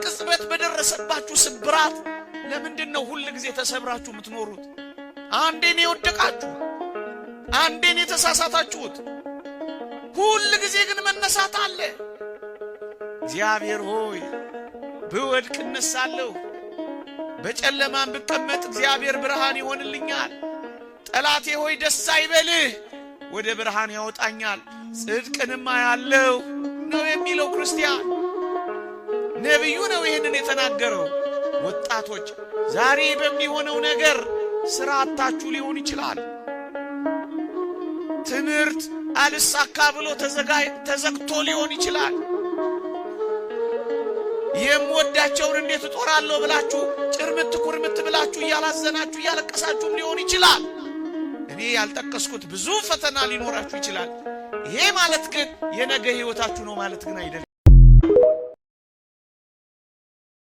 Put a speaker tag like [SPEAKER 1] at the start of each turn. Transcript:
[SPEAKER 1] ቅጽበት በደረሰባችሁ ስብራት ለምንድነው ሁሉ ጊዜ ተሰብራችሁ የምትኖሩት? አንዴን የወደቃችሁ፣ አንዴን የተሳሳታችሁት፣ ሁሉ ጊዜ ግን መነሳት አለ። እግዚአብሔር ሆይ ብወድቅ እነሳለሁ፣ በጨለማም ብቀመጥ እግዚአብሔር ብርሃን ይሆንልኛል። ጠላቴ ሆይ ደስ አይበልህ፣ ወደ ብርሃን ያወጣኛል፣ ጽድቅንም አያለሁ ነው የሚለው ክርስቲያን። ነብዩ ነው ይሄንን የተናገረው። ወጣቶች ዛሬ በሚሆነው ነገር ስራ አጣችሁ ሊሆን ይችላል። ትምህርት አልሳካ ብሎ ተዘግቶ ሊሆን ይችላል። የምወዳቸውን እንዴት እጦራለሁ ብላችሁ ጭርምት ኩርምት ብላችሁ እያላዘናችሁ እያለቀሳችሁም ሊሆን ይችላል። እኔ ያልጠቀስኩት ብዙ ፈተና ሊኖራችሁ ይችላል። ይሄ ማለት ግን የነገ ህይወታችሁ ነው ማለት ግን አይደለም።